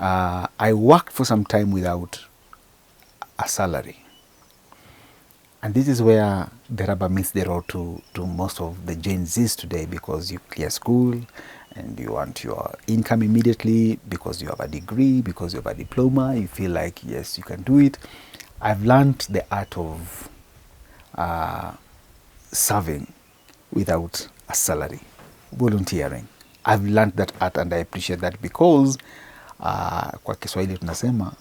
I worked for some time without a salary. And this is where the rubber meets the road to most of the Gen Zs today, because you clear school and you want your income immediately because you have a degree, because you have a diploma. You feel like, yes, you can do it. I've learned the art of serving without a salary, volunteering. I've learned that art and I appreciate that because kwa Kiswahili tunasema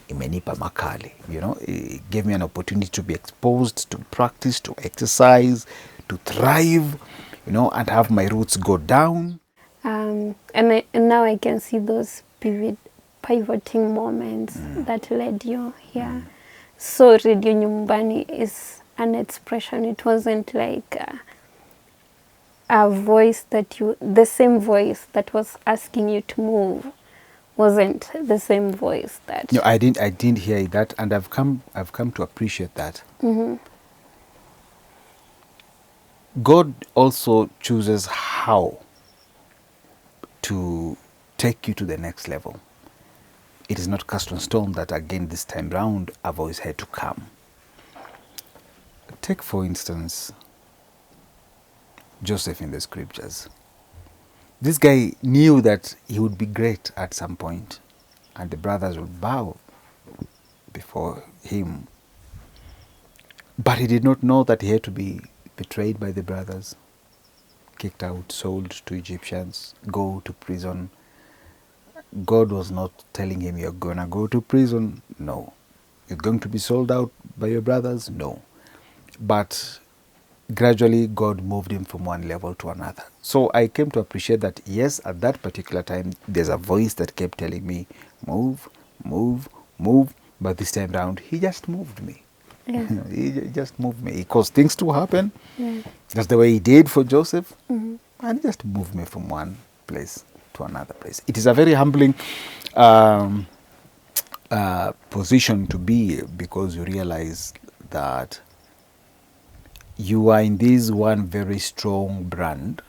imenipa makali, you know, it gave me an opportunity to be exposed, to practice, to exercise, to thrive, you know, and have my roots go down. And now I can see those pivoting moments that led you here. So Radio Nyumbani is an expression. It wasn't like a voice that the same voice that was asking you to move wasn't the same voice that. No, I didn't hear that, and I've come to appreciate that. God also chooses how to take you to the next level. It is not cast on stone that again this time round a voice had to come. Take for instance Joseph in the scriptures. This guy knew that he would be great at some point and the brothers would bow before him. But he did not know that he had to be betrayed by the brothers, kicked out, sold to Egyptians, go to prison. God was not telling him, you're going to go to prison. No. You're going to be sold out by your brothers. No. But gradually God moved him from one level to another. So I came to appreciate that, yes, at that particular time, there's a voice that kept telling me, move, move, move. But this time round, he just moved me. Yeah. He just moved me. He caused things to happen. Yeah. That's the way he did for Joseph. And he just moved me from one place to another place. It is a very humbling position to be, because you realize that you are in this one very strong brand,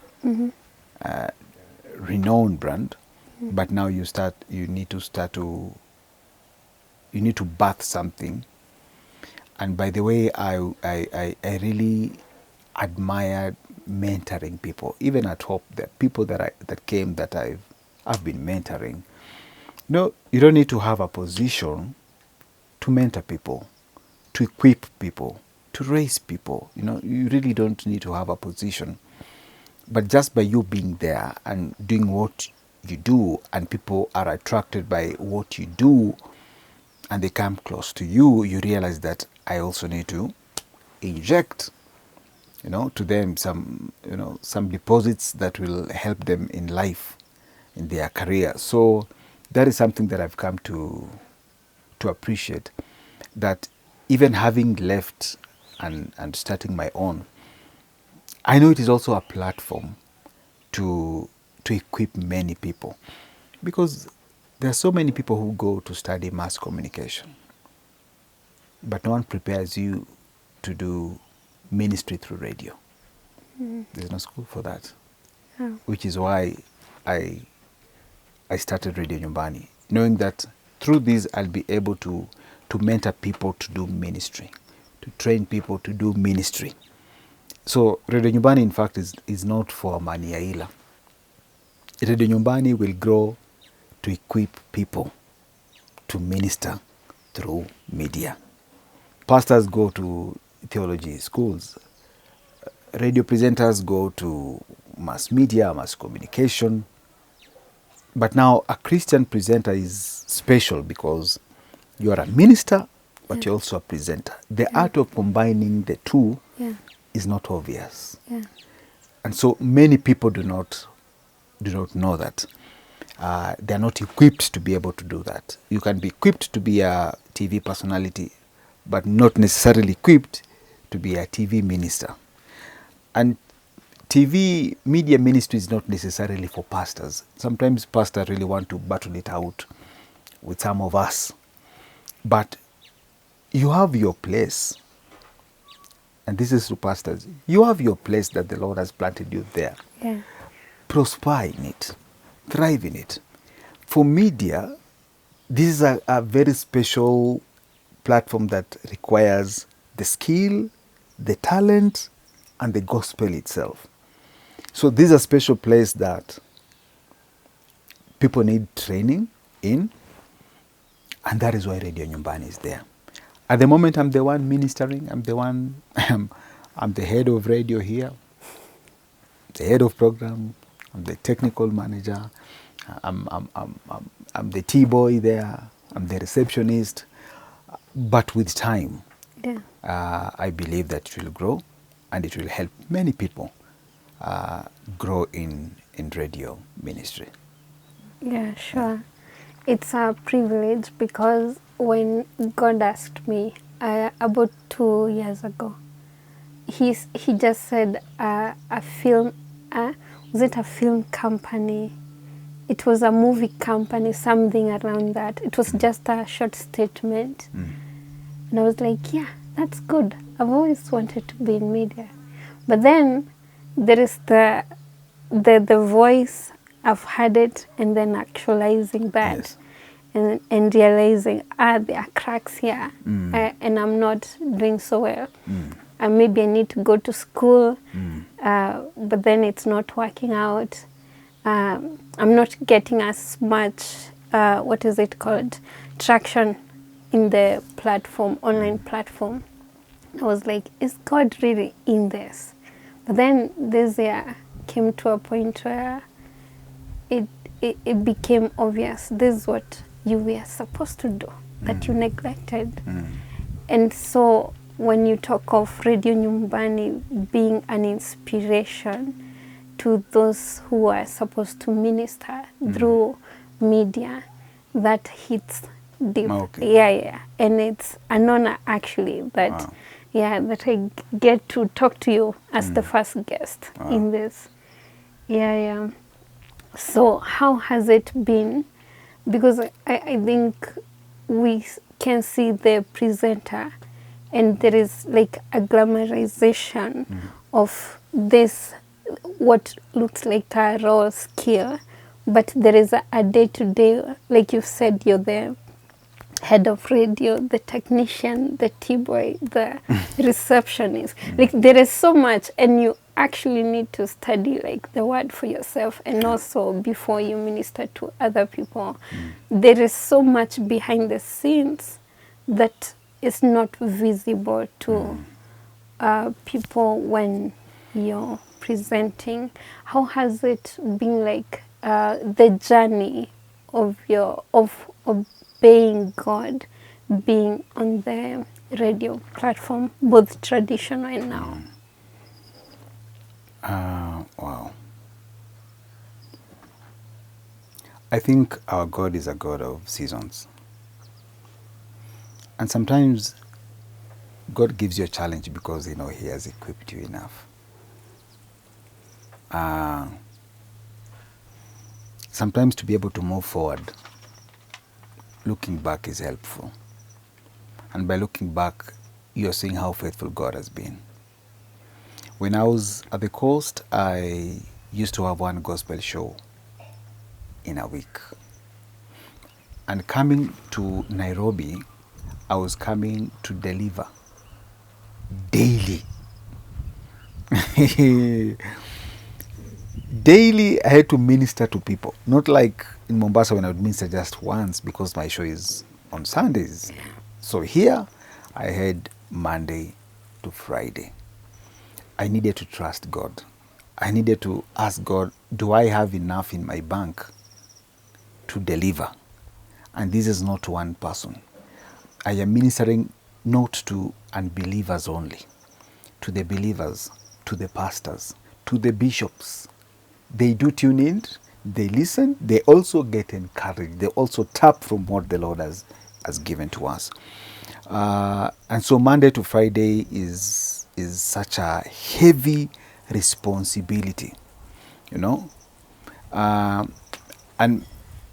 renowned brand, but now you need to birth something. And by the way, I really admired mentoring people. Even at Hope, the people that came that I've been mentoring. No, you don't need to have a position to mentor people, to equip people, to raise people. You know, you really don't need to have a position. But just by you being there and doing what you do, and people are attracted by what you do, and they come close to you, you realize that I also need to inject, you know, to them some deposits that will help them in life, in their career. So that is something that I've come to appreciate, that even having left and starting my own, I know it is also a platform to equip many people, because there are so many people who go to study mass communication, but no one prepares you to do ministry through radio. There's no school for that, which is why I started Radio Nyumbani, knowing that through this I'll be able to mentor people to do ministry, to train people to do ministry. So Radio Nyumbani, in fact, is not for Amani Aila. Radio Nyumbani will grow to equip people to minister through media. Pastors go to theology schools. Radio presenters go to mass media, mass communication. But now a Christian presenter is special because you are a minister, but you're also a presenter. The art of combining the two is not obvious. And so many people do not know that. They are not equipped to be able to do that. You can be equipped to be a TV personality, but not necessarily equipped to be a TV minister. And TV media ministry is not necessarily for pastors. Sometimes pastors really want to battle it out with some of us. But you have your place. And this is to pastors. You have your place that the Lord has planted you there. Yeah. Prosper in it. Thrive in it. For media, this is a very special platform that requires the skill, the talent, and the gospel itself. So this is a special place that people need training in, and that is why Radio Nyumbani is there. At the moment, I'm the one ministering. I'm the one. I'm the head of radio here, the head of program. I'm the technical manager. I'm the T-boy there. I'm the receptionist. But with time, Yeah. I believe that it will grow, and it will help many people grow in radio ministry. Yeah, sure. It's a privilege because when God asked me about 2 years ago, he just said a film, was it a film company? It was a movie company, something around that. It was just a short statement. And I was like, yeah, that's good. I've always wanted to be in media. But then there is the voice, I've had it, and then actualizing that. Yes. And realizing, there are cracks here, and I'm not doing so well. And maybe I need to go to school, but then it's not working out. I'm not getting as much, what is it called, traction in the platform, online platform. I was like, is God really in this? But then this year came to a point where it became obvious. This is what you were supposed to do, that you neglected. And so when you talk of Radio Nyumbani being an inspiration to those who are supposed to minister through media, that hits deep. Okay. Yeah. And it's an honor actually that, that I get to talk to you as the first guest in this. Yeah. So how has it been? Because I think we can see the presenter and there is like a glamorization of this, what looks like a raw skill, but there is a day-to-day, like you said, you're the head of radio, the technician, the T-boy, the receptionist. Like there is so much, and you actually need to study like the word for yourself, and also before you minister to other people. There is so much behind the scenes that is not visible to people when you're presenting. How has it been like the journey of obeying God, being on the radio platform, both traditional and now? Wow. I think our God is a God of seasons. And sometimes God gives you a challenge because, He has equipped you enough. Sometimes to be able to move forward, looking back is helpful. And by looking back, you're seeing how faithful God has been. When I was at the coast, I used to have one gospel show in a week. And coming to Nairobi, I was coming to deliver daily. Daily, I had to minister to people. Not like in Mombasa when I would minister just once because my show is on Sundays. So here, I had Monday to Friday. I needed to trust God. I needed to ask God, do I have enough in my bank to deliver? And this is not one person. I am ministering not to unbelievers only, to the believers, to the pastors, to the bishops. They do tune in, they listen, they also get encouraged, they also tap from what the Lord has given to us. And so Monday to Friday is such a heavy responsibility, and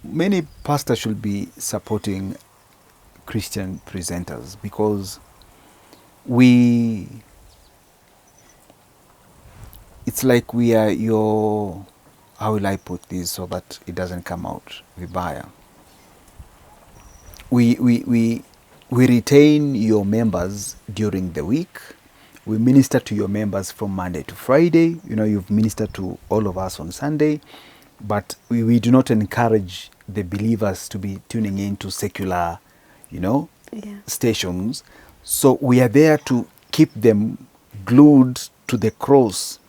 many pastors should be supporting Christian presenters because it's like we are your, how will I put this so that it doesn't come out vibaya? we retain your members during the week. We minister to your members from Monday to Friday. You know, you've ministered to all of us on Sunday, but we do not encourage the believers to be tuning in to secular, you know, stations. So we are there to keep them glued to the cross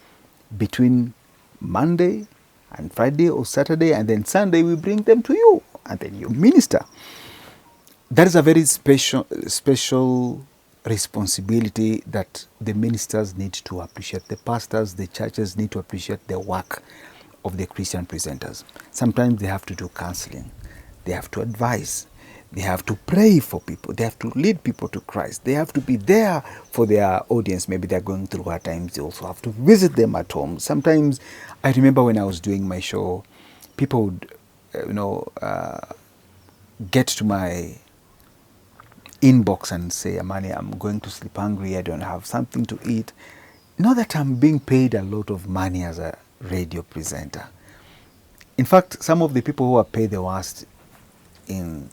between Monday and Friday or Saturday, and then Sunday we bring them to you, and then you minister. That is a very special responsibility that the ministers need to appreciate. The pastors, the churches need to appreciate the work of the Christian presenters. Sometimes they have to do counseling, they have to advise, they have to pray for people, they have to lead people to Christ, they have to be there for their audience. Maybe they're going through hard times, they also have to visit them at home. Sometimes, I remember when I was doing my show, people would, get to my inbox and say, Amani, I'm going to sleep hungry, I don't have something to eat. Not that I'm being paid a lot of money as a radio presenter. In fact, some of the people who are paid the worst in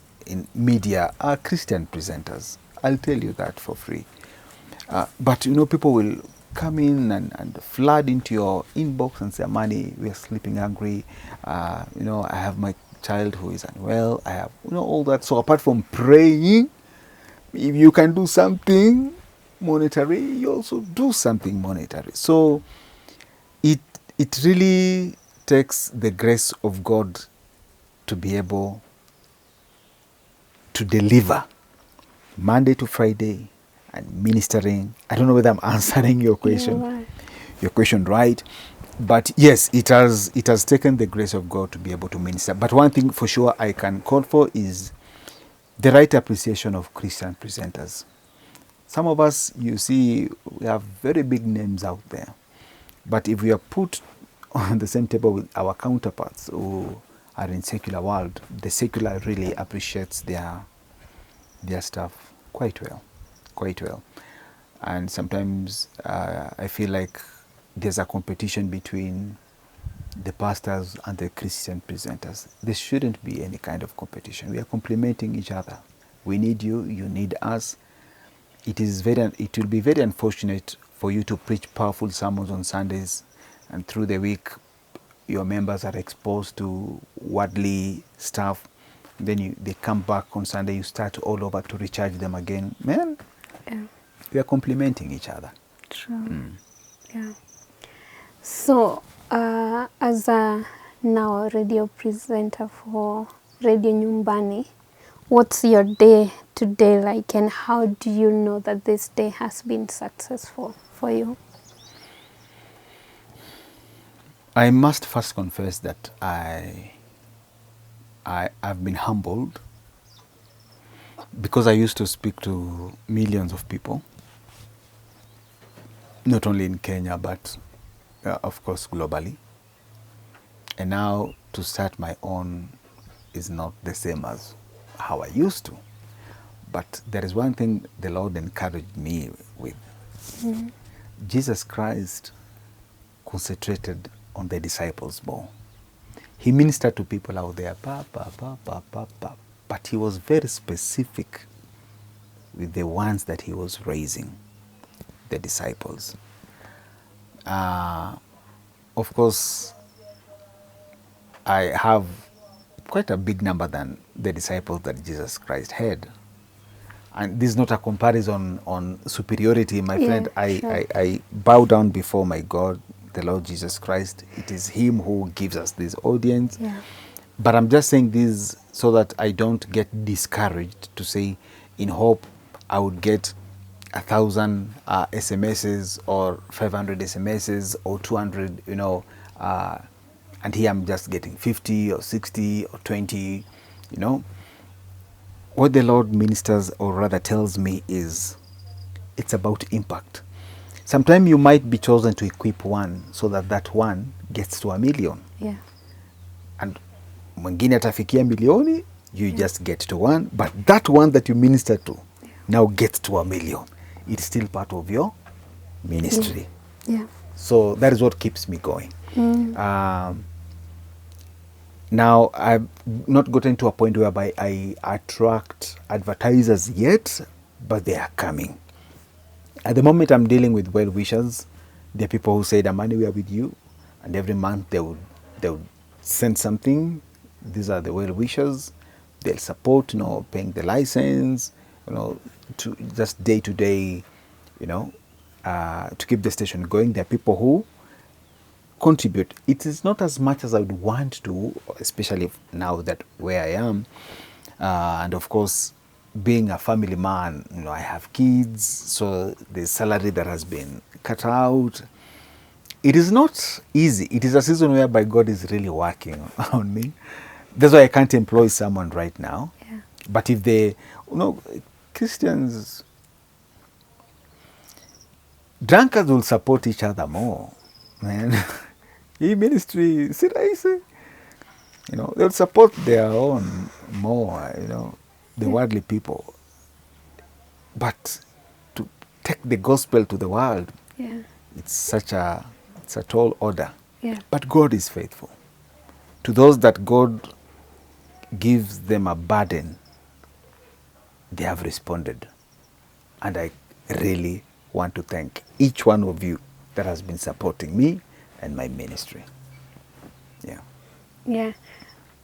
media are Christian presenters. I'll tell you that for free. But people will come in and flood into your inbox and say, Amani, we are sleeping hungry. I have my child who is unwell. I have all that. So apart from praying, if you can do something monetary, you also do something monetary. So it really takes the grace of God to be able to deliver Monday to Friday and ministering. I don't know whether I'm answering your question, right? But yes, it has taken the grace of God to be able to minister. But one thing for sure I can call for is the right appreciation of Christian presenters. Some of us, you see, we have very big names out there. But if we are put on the same table with our counterparts who are in secular world, the secular really appreciates their stuff quite well. And sometimes I feel like there's a competition between the pastors and the Christian presenters. There shouldn't be any kind of competition. We are complementing each other. We need you, you need us. It will be very unfortunate for you to preach powerful sermons on Sundays, and through the week your members are exposed to worldly stuff. Then they come back on Sunday, you start all over to recharge them again. Man, we are complementing each other. True. Yeah. So, as a now radio presenter for Radio Nyumbani, what's your day-to-day like, and how do you know that this day has been successful for you? I must first confess that I've been humbled because I used to speak to millions of people, not only in Kenya, but of course globally. And now to start my own is not the same as how I used to. But there is one thing the Lord encouraged me with. Jesus Christ concentrated on the disciples more. He ministered to people out there, but he was very specific with the ones that he was raising, the disciples. Of course, I have quite a big number than the disciples that Jesus Christ had. And this is not a comparison on superiority, my friend. I bow down before my God, the Lord Jesus Christ. It is him who gives us this audience. But I'm just saying this so that I don't get discouraged, to say, in hope I would get 1,000 SMSs or 500 SMSs or 200, and here I'm just getting 50 or 60 or 20, What the Lord ministers, or rather tells me, is it's about impact. Sometimes you might be chosen to equip one so that one gets to 1 million. And mwingine atafikia milioni, you just get to 1. But that one that you minister to now gets to 1 million. It's still part of your ministry. So that is what keeps me going. Now, I've not gotten to a point whereby I attract advertisers yet, but they are coming. At the moment, I'm dealing with well wishers. There are people who said, Amani, we are with you. And every month they would send something. These are the well wishers. They'll support, paying the license, to just day to day, to keep the station going. There are people who contribute. It is not as much as I would want to, especially now that where I am. And of course, being a family man, I have kids, so the salary that has been cut out. It is not easy. It is a season whereby God is really working on me. That's why I can't employ someone right now. Yeah. But if they, Christians, drunkards will support each other more, man. In ministry, seriously, they'll support their own more, the worldly people. But to take the gospel to the world, Yeah. it's a tall order. Yeah. But God is faithful. To those that God gives them a burden, they have responded. And I really want to thank each one of you that has been supporting me and my ministry. Yeah. Yeah.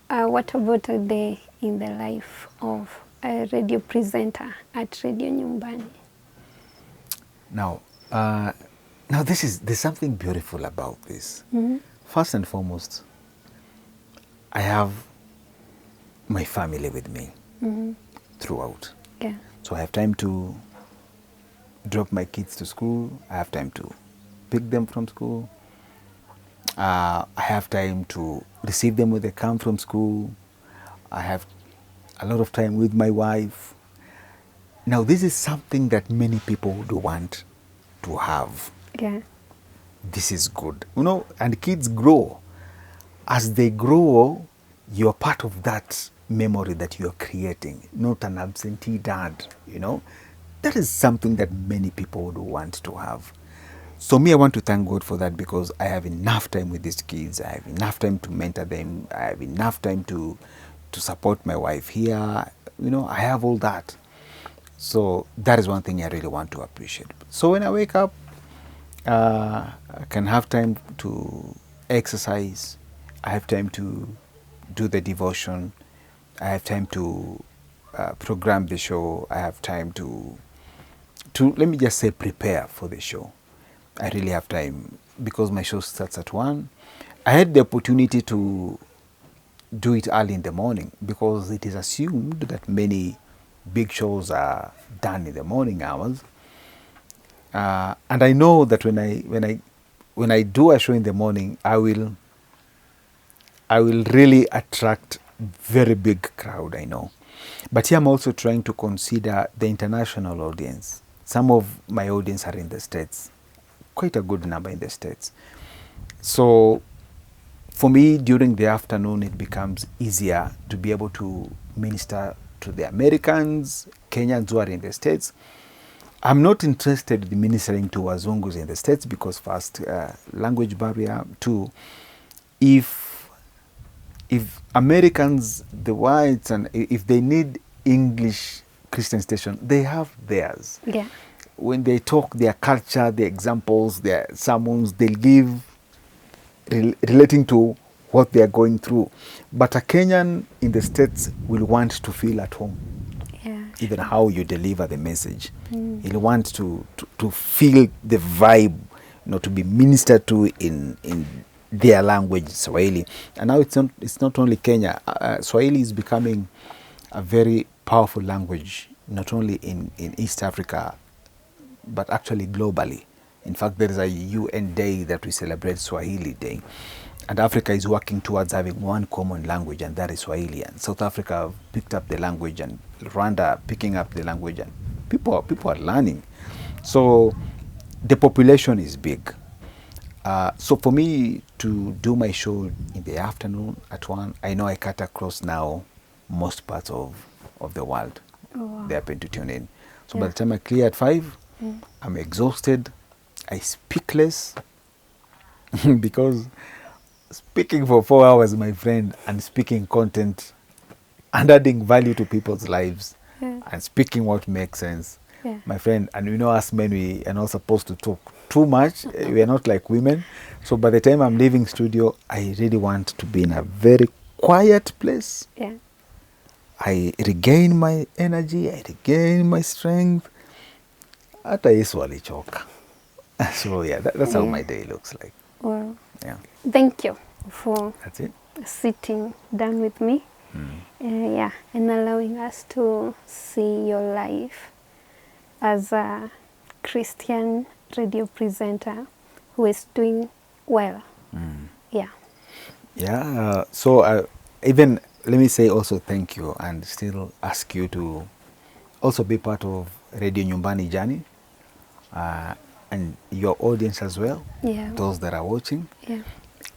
What about a day in the life of a radio presenter at Radio Nyumbani? Now, there's something beautiful about this. Mm-hmm. First and foremost, I have my family with me throughout. Yeah. So I have time to drop my kids to school. I have time to pick them from school. I have time to receive them when they come from school. I have a lot of time with my wife. Now, this is something that many people would want to have. Yeah. This is good. And kids grow. As they grow, you're part of that memory that you're creating, not an absentee dad, That is something that many people would want to have. So me, I want to thank God for that, because I have enough time with these kids. I have enough time to mentor them. I have enough time to support my wife here. I have all that. So that is one thing I really want to appreciate. So when I wake up, I can have time to exercise. I have time to do the devotion. I have time to program the show. I have time to let me just say, prepare for the show. I really have time, because my show starts at 1. I had the opportunity to do it early in the morning, because it is assumed that many big shows are done in the morning hours. And I know that when I do a show in the morning, I will really attract very big crowd, I know. But here I'm also trying to consider the international audience. Some of my audience are in the States, quite a good number in the States. So for me, during the afternoon, it becomes easier to be able to minister to the Americans, Kenyans who are in the States. I'm not interested in ministering to Wazungus in the States, because first, language barrier. Two, if Americans, the whites, and if they need English Christian station, they have theirs. Yeah. When they talk their culture, their examples, their sermons, they'll give relating to what they are going through. But a Kenyan in the States will want to feel at home. Yeah. Even how you deliver the message. He'll want to feel the vibe, to be ministered to in their language, Swahili. And now it's not only Kenya. Swahili is becoming a very powerful language, not only in East Africa, but actually globally. In fact, there is a UN day that we celebrate, Swahili Day. And Africa is working towards having one common language, and that is Swahili. And South Africa picked up the language, and Rwanda picking up the language, and people are learning. So the population is big. So for me to do my show in the afternoon at 1, I know I cut across now most parts of the world. Oh, wow. They happen to tune in. So by the time I clear at 5, I'm exhausted. I speak less because speaking for 4 hours, my friend, and speaking content and adding value to people's lives Yeah. and speaking what makes sense. Yeah. My friend, and you know, us men, we are not supposed to talk too much. We are not like women. So by the time I'm leaving studio, I really want to be in a very quiet place. Yeah. I regain my energy, I regain my strength. Hata Yesu alichoka. So yeah, that's how Yeah. my day looks like. Well, Yeah, thank you for that's it. sitting down with me. Yeah, and allowing us to see your life as a Christian radio presenter who is doing well. Yeah. Yeah. So even let me say also thank you and still ask you to also be part of Radio Nyumbani journey and your audience as well, Yeah. those that are watching. Yeah.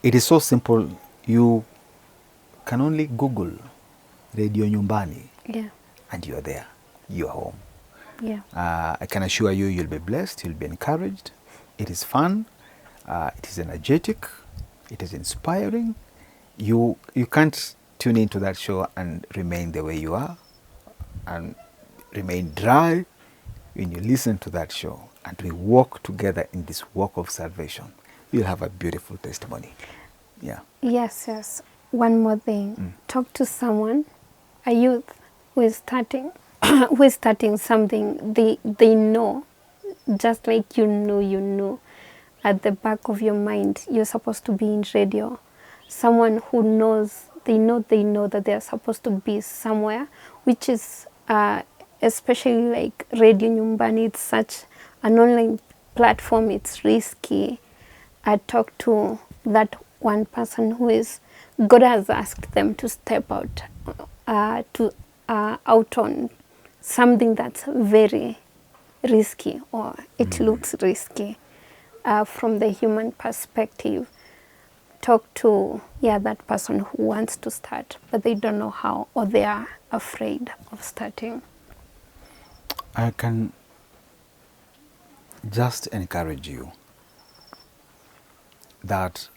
It is so simple. You can only Google Radio Nyumbani Yeah. and you're there. You're home. Yeah. I can assure you, you'll be blessed, you'll be encouraged. It is fun, it is energetic, it is inspiring. You can't tune into that show and remain the way you are and remain dry when you listen to that show and we walk together in this walk of salvation. You'll have a beautiful testimony. Yeah. Yes, yes. One more thing. Talk to someone, a youth who is starting who is starting something they know, just like you know at the back of your mind you're supposed to be in radio. Someone who knows they know that they're supposed to be somewhere, which is especially like Radio Nyumbani. It's such an online platform, it's risky. I talked to that one person who is, God has asked them to step out, out on something that's very risky, or it looks risky from the human perspective. Talk to that person who wants to start, but they don't know how, or they are afraid of starting. I can just encourage you that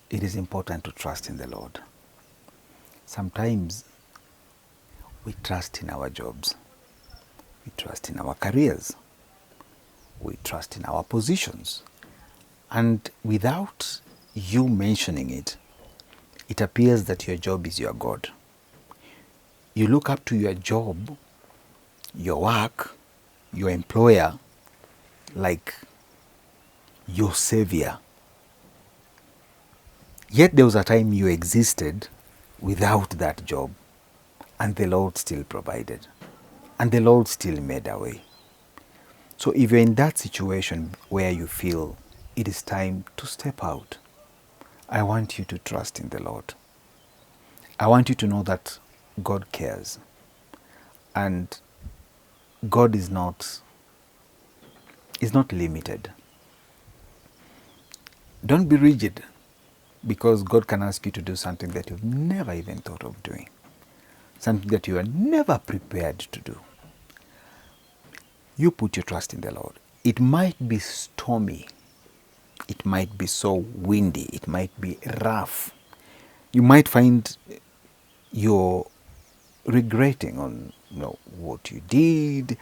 it is important to trust in the Lord. Sometimes we trust in our jobs, we trust in our careers, we trust in our positions, and without you mentioning it, it appears that your job is your God. You look up to your job, your work, your employer, like your savior. Yet there was a time you existed without that job, and the Lord still provided, and the Lord still made a way. So if you're in that situation where you feel it is time to step out, I want you to trust in the Lord. I want you to know that God cares, and God is not limited. Don't be rigid, because God can ask you to do something that you've never even thought of doing, something that you are never prepared to do. You put your trust in the Lord. It might be stormy, it might be so windy, it might be rough. You might find you're regretting on what you did,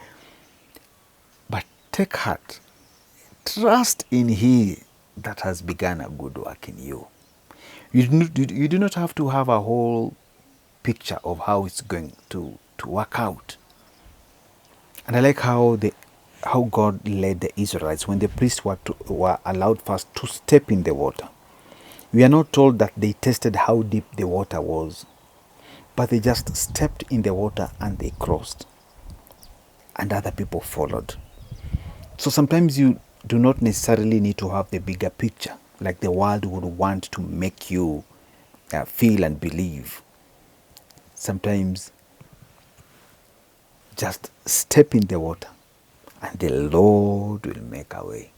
but take heart. Trust in He that has begun a good work in you. You do not have to have a whole picture of how it's going to work out. And I like how God led the Israelites when the priests were allowed first to step in the water. We are not told that they tested how deep the water was, but they just stepped in the water and they crossed, and other people followed. So sometimes you do not necessarily need to have the bigger picture, like the world would want to make you feel and believe. Sometimes just step in the water and the Lord will make a way.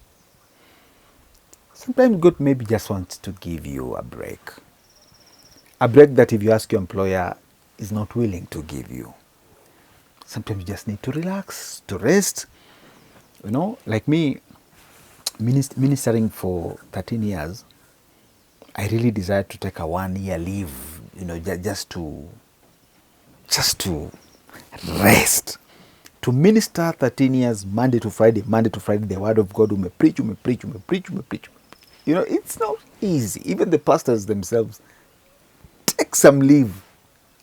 Sometimes God maybe just wants to give you a break. A break that if you ask your employer is not willing to give you. Sometimes you just need to relax, to rest. Like me, ministering for 13 years, I really desired to take a 1 year leave, just to rest, to minister 13 years, Monday to Friday, the word of God. We may preach, we may preach, we may preach, we may preach. It's not easy. Even the pastors themselves take some leave,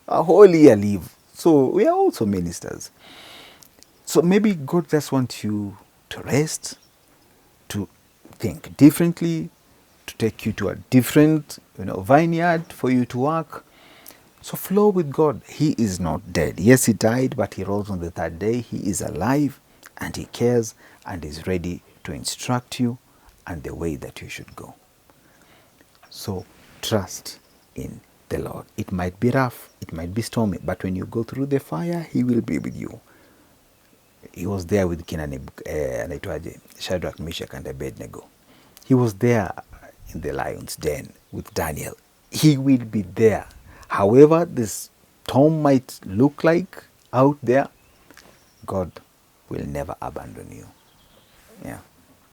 a whole year leave. So we are also ministers. So maybe God just wants you to rest, to think differently, to take you to a different, vineyard for you to work. So flow with God. He is not dead. Yes, he died, but he rose on the third day. He is alive, and he cares, and is ready to instruct you and the way that you should go. So trust in the Lord. It might be rough, it might be stormy, but when you go through the fire, he will be with you. He was there with anaitwaje, Shadrach, Meshach, and Abednego. He was there in the lion's den with Daniel. He will be there. However this storm might look like out there, God will never abandon you. Yeah.